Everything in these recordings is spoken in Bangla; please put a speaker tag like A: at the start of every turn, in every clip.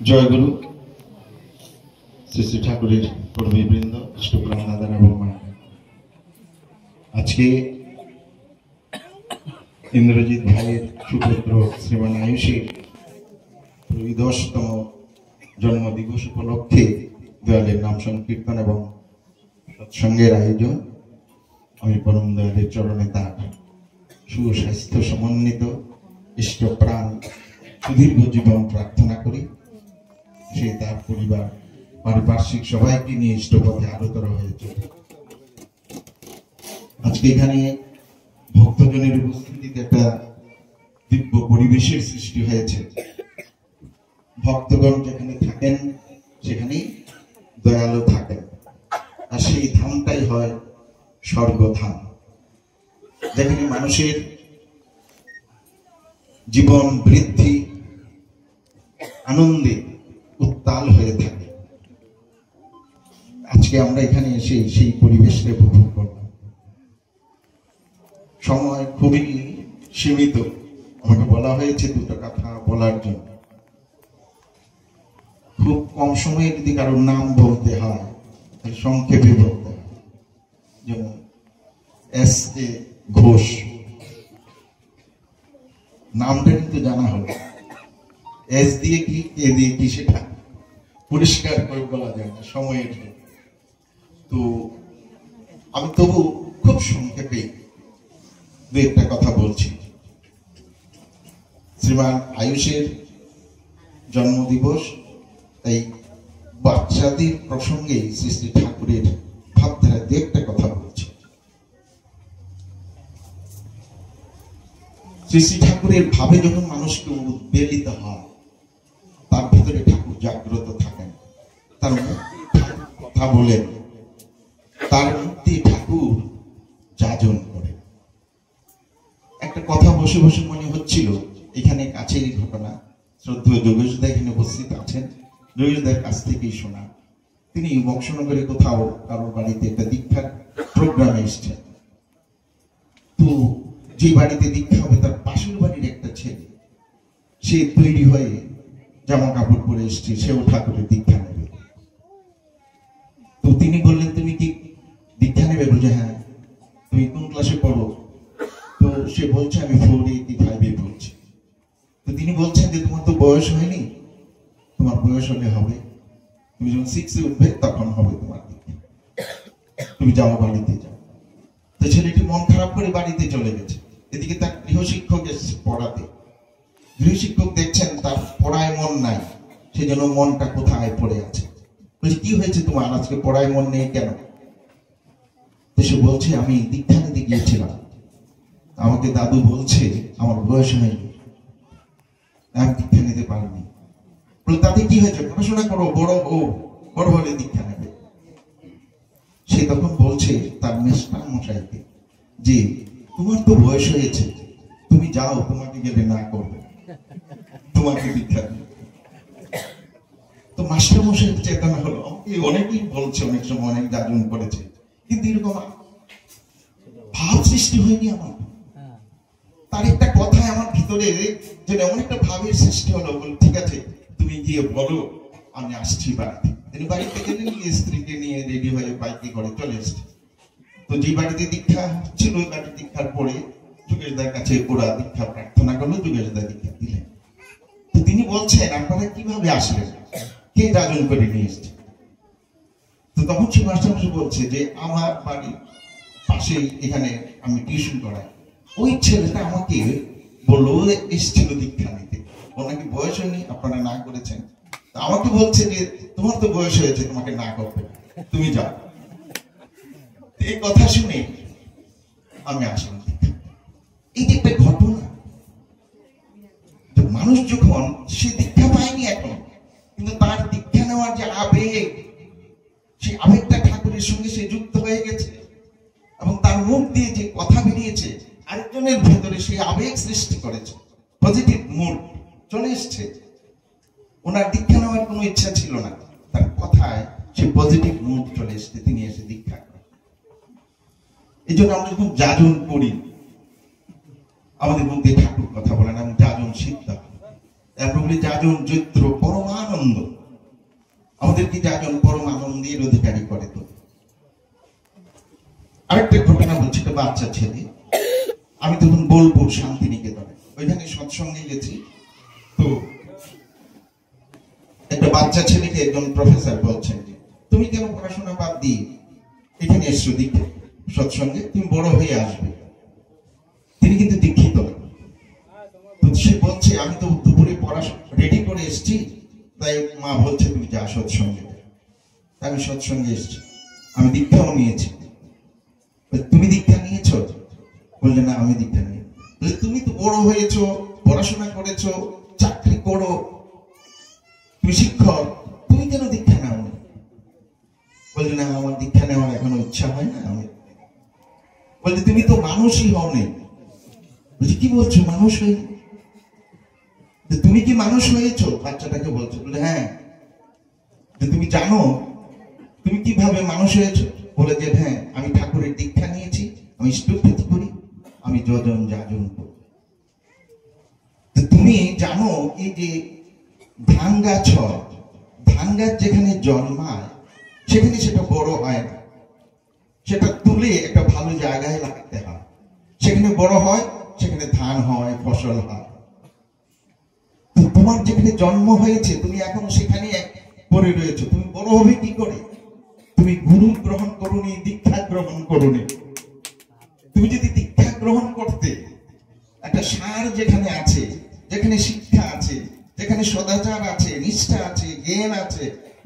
A: জয়গুরু শ্রী শ্রী ঠাকুরের কর্মীবৃন্দ, ইষ্টপ্রাণ দাদারা এবং মা। আজকে ইন্দ্রজিৎ ভাইয়ের সুপুত্র শ্রীমান আয়ুষের 13তম জন্মদিবস উপলক্ষে দয়ালের নাম সংকীর্তন এবং সৎসঙ্গের আয়োজন। আমি পরম দয়ালের চরণে তার সুস্বাস্থ্য সমন্বিত ইষ্টপ্রাণ সুদীর্ঘ জীবন প্রার্থনা করি। সে তার পরিবার পারিপার্শ্বিক সবাইকে নিয়ে ইষ্টপথে আরোতর হয়েছে। আজকে এখানে ভক্তজনের উপস্থিতিতে একটা দিব্য পরিবেশের সৃষ্টি হয়েছে। ভক্তগণ যেখানে থাকেন সেখানেই দয়ালু থাকেন, আর সেই ধামটাই হয় স্বর্গধাম, যেখানে মানুষের জীবন বৃদ্ধি আনন্দে উত্তাল হয়ে থাকে। আজকে আমরা এখানে এসে সেই পরিবেশকে উপভোগ করলাম। সময় খুবই সীমিত, আমাকে বলা হয়েছে দুটো কথা বলার জন্য। খুব কম সময়ে যদি কারোর নাম বলতে হয় সংক্ষেপে বলতে হয়। যেমন S.A. ঘোষ নামটা কিন্তু জানা হলো, এস দিয়ে কি কে দিয়ে কি সেটা পরিষ্কার করে বলা যায় না সময়ের জন্য। তো আমি তবু খুব সংক্ষেপে দু একটা কথা বলছি। শ্রীমান আয়ুষের জন্মদিবস, তাই বাচ্চাদের প্রসঙ্গে শ্রী শ্রী ঠাকুরের ভাবধারা দু একটা কথা বলছি। শ্রী শ্রী ঠাকুরের ভাবে যখন মানুষকে উদ্বেলিত হয়, তার ভিতরে ঠাকুর জাগ্রত থাকেন, তার কথা বলেন, তার মুক্তি ঠাকুর যাজন করেন। একটা কথা বসে বসে মনে হচ্ছিল, এখানে কাছেরই ঘটনা। শ্রদ্ধেয় যোগেশদা এখানে উপস্থিত আছেন, যোগেশদার কাছ থেকেই শোনা। তিনি বংশনগরে কোথাও কারোর বাড়িতে একটা দীক্ষার প্রোগ্রামে এসছেন। তো যে বাড়িতে দীক্ষা হবে তার পাশের বাড়ির একটা ছেলে, সে তৈরি হয়ে জামা কাপড় পরে এসছে, সেও ঠাকুরের দীক্ষা নেবে। তো তিনি বললেন, তুমি কি দীক্ষা নেবে? বলছে হ্যাঁ। তুমি কোন ক্লাসে পড়ো? তো সে বলছে আমি 485 পড়ছি। তো তিনি বলছেন যে তোমার তো বয়স হয়নি, তোমার বয়স হলে হবে, তুমি যখন 6-এ উঠবে তখন হবে তোমার দীক্ষা, তুমি যাও বাড়িতে যাও। তো ছেলেটি মন খারাপ করে বাড়িতে চলে গেছে। এদিকে তার গৃহশিক্ষক এসেছে পড়াতে। গৃহশিক্ষক দেখছেন তার পড়ায় মন নাই, সেজন্য মনটা কোথায় পড়ে আছে। বলছে কি হয়েছে তোমার, আজকে পড়ায় মন নেই কেন? তো সে বলছে আমি দীক্ষা নিতে গিয়েছিলাম, আমাকে দাদু বলছে আমার বয়স হয়নি, আমি দীক্ষা নিতে পারিনি। বলে তাতে কি হয়েছে, পড়াশোনা করো, বড় হলে দীক্ষা নেবে। সে তখন বলছে তার মেস্টার মশাইকে যে তোমার তো বয়স হয়েছে, তুমি যাও, তোমাকে গেলে না করবে, তোমাকে দীক্ষা দেবে। তো মাস্টার মশাই চেতনা হলো, আমাকে অনেকেই বলছে, অনেক সময় অনেক যাজন করেছে, কিন্তু এরকম ভাব সৃষ্টি হয়নি আমার। তার একটা কথায় আমার ভিতরে যেন এমন একটা ভাবের সৃষ্টি হলো। বল ঠিক আছে, তুমি গিয়ে বলো আমি আসছি বাড়িতে। তিনি বাড়িতে গেলেন, স্ত্রীকে নিয়ে রেডি হয়ে বাইকে করে চলে এসছে। তো যে বাড়িতে দীক্ষা ছিল, ওই বাড়ির দীক্ষার পরে যোগেশদার কাছে ওরা দীক্ষা প্রার্থনা করলো, যোগেশদা দীক্ষা দিলেন। তো তিনি বলছেন আপনারা কিভাবে আসলেন, কে যাজন করে নিয়ে এসছে? তো তখন সে মাস্টারমশাই বলছে যে আমার বাড়ির পাশেই এখানে আমি টিউশন করাই, ওই ছেলেটা আমাকে বললো এসেছিল দীক্ষা নিতে, ওনাকে বয়স হয়নি, আপনারা না করেছেন, আমাকে বলছে যে তোমার তো বয়স হয়েছে, তোমাকে না করবে, তুমি যাও। এই কথা শুনে আমি আসলাম। এই যে একটা ঘটনা, মানুষ যখন সে দীক্ষা পায়নি এখন, কিন্তু তার দীক্ষা নেওয়ার যে আবেগ, সেই আবেগটা ঠাকুরের সঙ্গে সে যুক্ত হয়ে গেছে, এবং তার মুখ দিয়ে যে কথা বেরিয়েছে আরেকজনের ভেতরে সেই আবেগ সৃষ্টি করেছে, পজিটিভ মুড চলে এসছে। ওনার দীক্ষা নেওয়ার কোনো ইচ্ছা ছিল না, তার কথায় সে পজিটিভ মুড চলে এসছে, তিনি এসে দীক্ষা করেন। এই জন্য আমরা যখন যাজন করি, আমাদের মধ্যে ঠাকুর কথা বলেন, আমি যাজন সিদ্ধ, তারপর বলি যাজন চৈত্র পরমানন্দ, আমাদেরকে যাজন পরম আনন্দের অধিকারী করে তো। আরেকটা ঘটনা বলছি, একটা বাচ্চা ছেলে, আমি তখন বোলপুর শান্তিনিকেতনে ওইখানে সৎসঙ্গে গেছি। তো একটা বাচ্চা ছেলেকে একজন প্রফেসর বলছেন যে তুমি কেন পড়াশোনা বাদ দিয়ে এখানে এসছো দিকে সৎসঙ্গে, তুমি বড় হয়ে আসবে। তিনি কিন্তু দীক্ষিত না। তো সে বলছে আমি তো দুপুরে পড়াশোনা রেডি করে এসছি, তাই মা বলছে তুমি যা সৎসঙ্গে। আমি সৎসঙ্গে এসছি, আমি দীক্ষাও নিয়েছি। তুমি দীক্ষা নিয়েছ? বললে না আমি দীক্ষা নিই। তুমি তো বড় হয়েছো, পড়াশোনা করেছো, চাকরি করো, তুমি শিক্ষক, তুমি কেন দীক্ষা নাও? বললে না আমার দীক্ষা নেওয়ার এখনো ইচ্ছা হয় না। আমি বলছি তুমি তো মানুষই হও নি। বলছি কি বলছো মানুষ হয়ে? তুমি কি মানুষ হয়েছো? বাচ্চাটাকে বলছো। বলে হ্যাঁ। তুমি জানো তুমি কিভাবে মানুষ হয়েছো? বলে যে হ্যাঁ আমি ঠাকুরের দীক্ষা নিয়েছি, আমি স্তুতি করি, আমি যজন যাজন করি। তুমি জানো এই যে ধান গাছ হয়, ধান গাছ যেখানে জন্মায় সেখানে সেটা বড় হয় না, সেটা তুলে একটা ভালো জায়গায় লাগাতে হয়, সেখানে বড় হয়, সেখানে ধান হয়, ফসল হয়। তোমার যেখানে জন্ম হয়েছে তুমি এখন সেখানে পড়ে রয়েছে, তুমি বড় হবে কি করে? তুমি গুরু গ্রহণ করুনি, দীক্ষা গ্রহণ করুনি। তুমি যদি দীক্ষা গ্রহণ করতে, একটা সার যেখানে আছে, যেখানে শিক্ষা আছে, যেখানে সদাচার আছে, নিষ্ঠা আছে, জ্ঞান আছে,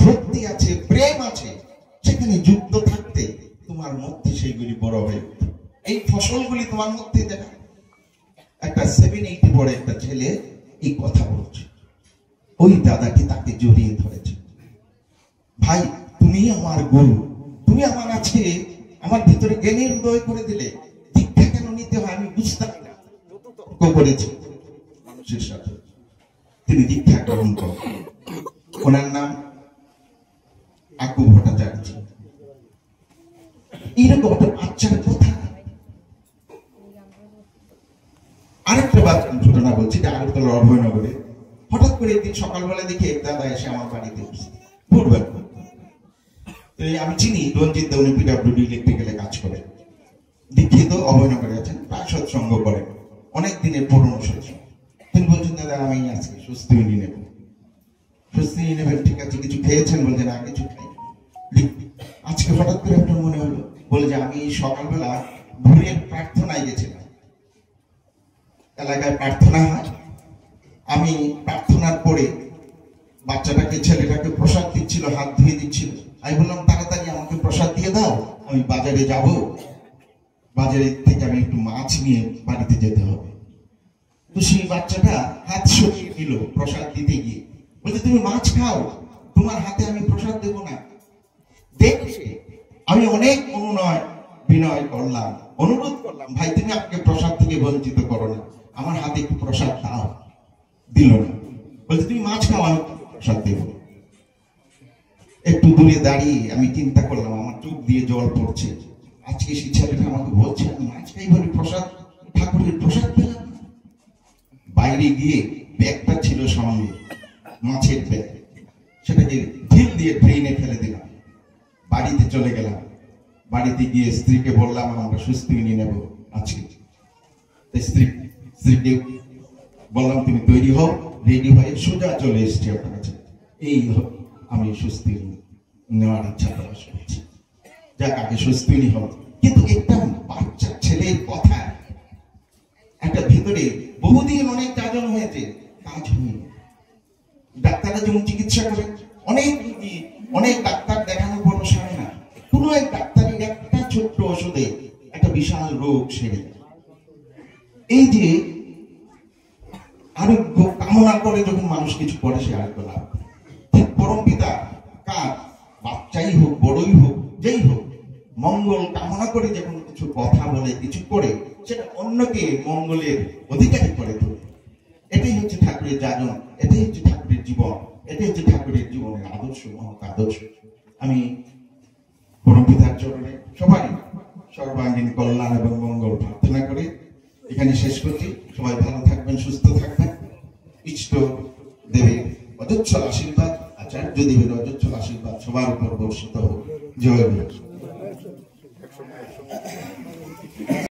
A: ভক্তি আছে, প্রেম আছে, সেখানে যুক্ত থাকতে তোমার মধ্যে সেইগুলি বড় হয়ে এই ফসলগুলি তোমার মধ্যে দেখা। একটা 780 পড়ে একটা ছেলে এই কথা বলছে, ওই দাদাটি তাকে জড়িয়ে ধরেছে, ভাই তুমি আমার গুরু, তুমি আমার আছে, আমার ভিতরে জ্ঞানের উদয় করে দিলে, দীক্ষা কেন নিতে হয় আমি বুঝতাম না। করেছি মানুষের সাথে তিনি দীক্ষা গ্রহণ করেন। ওনার নাম আকু ভট্টাচার্য। এইরকম একটা বাচ্চার কথা। আরেকটা বাচ্চার ঘটনা বলছি, আগরতলা অভয়নগরে হঠাৎ করে একদিন সকালবেলা দেখি এক দাদা এসে আমার বাড়িতে ঘুরবেন। আমি চিনি রঞ্জিত দা, উনি পিডব্লিউডি ইলেকট্রিক্যালে কাজ করে, দীক্ষিত, অভয়নগরে আছেন, প্রায় সৎসঙ্গ করেন, অনেক দিনের পুরনো সৎসঙ্গ। তিনি বলছেন দাদা আমি আজকে সুস্থ নিয়ে নেব। সুস্থ নিয়ে নেবেন, ঠিক আছে, কিছু খেয়েছেন? বলছেন না কিছু খাই। আজকে হঠাৎ করে আপনার মনে হলো? বলে যে আমি সকালবেলা ভোরের প্রার্থনায় গেছিলাম, এলাকায় প্রার্থনা হয়, আমি প্রার্থনার পরে বাচ্চাটাকে, ছেলেটাকে প্রসাদ দিচ্ছিল, হাত ধুয়ে দিচ্ছিল। আমি বললাম তাড়াতাড়ি আমাকে প্রসাদ দিয়ে দাও, আমি বাজারে যাব, বাজারে থেকে আমি একটু মাছ নিয়ে বাড়িতে যেতে হবে। তো সেই বাচ্চাটা হাত সরিয়ে দিল প্রসাদ দিতে গিয়ে, বলছে তুমি মাছ খাও, তোমার হাতে আমি প্রসাদ দেব না। দেখে আমি অনেক বিনয় করলাম, অনুরোধ করলাম, ভাই তুমি আমাকে প্রসাদ থেকে বঞ্চিত করো না, আমার হাতে একটু প্রসাদ দাও। দিল না, বলছে তুমি মাছ খাও, আমি প্রসাদ দেব। একটু দূরে দাঁড়িয়ে আমি চিন্তা করলাম, আমার চোখ দিয়ে জল পড়ছে, আজকে সেই ছেলেটা আমাকে বলছে আমি মাছ খাই বলে প্রসাদ, ঠাকুরের প্রসাদ পেলাম না। বাইরে গিয়ে ব্যাগটা ছিল সঙ্গে, মাছের ব্যাগ, সেটাকে ঢিল দিয়ে ট্রেনে ফেলে দিলাম। বাড়িতে চলে গেলাম, বাড়িতে গিয়ে স্ত্রীকে বললাম আমরা সুস্থ নিয়ে নেব আজকে। স্ত্রীকে বললাম তুমি তৈরি হও, রেডি হয়ে সোজা চলে এসছি আপনার কাছে, এই আমি সুস্থ নেওয়ার ইচ্ছা প্রকাশ করছি, যাক আগে সুস্থ হব। কিন্তু একটা বাচ্চা ছেলের কথা, একটা ভিতরে বহুদিন অনেক যাজন হয়েছে, কাজ হয়নি। ডাক্তাররা যেমন চিকিৎসা করে, অনেক রোগী, অনেক ডাক্তার দেখানোর পর সারে না, কোনো এক ডাক্তারের একটা ছোট্ট ওষুধে একটা বিশাল রোগ সেরে যায়। এই যে আরোগ্য কামনা করে যখন মানুষ কিছু করে, সে আরোগ্য লাভ করে। ঠিক পরম পিতা কার, বাচ্চাই হোক বড়ই হোক যেই হোক, মঙ্গল কামনা করে যখন কিছু কথা বলে, কিছু করে, সেটা অন্যকে মঙ্গলের অধিকারী করে তোলে। এটাই হচ্ছে ঠাকুরের যাজন, এটাই হচ্ছে ঠাকুরের জীবন, এটাই হচ্ছে ঠাকুরের জীবনের আদর্শ, মহৎ আদর্শ। আমি পরম পিতার চরণে সবাই সর্বাঙ্গীন কল্যাণ এবং মঙ্গল প্রার্থনা করে এখানে শেষ করছি। সবাই ভালো থাকবেন, সুস্থ থাকবেন, ইষ্ট দেবের অজস্র আশীর্বাদ, আচার্য দেবের অজস্র আশীর্বাদ সবার উপর বর্ষিত হোক। জয় গুরু।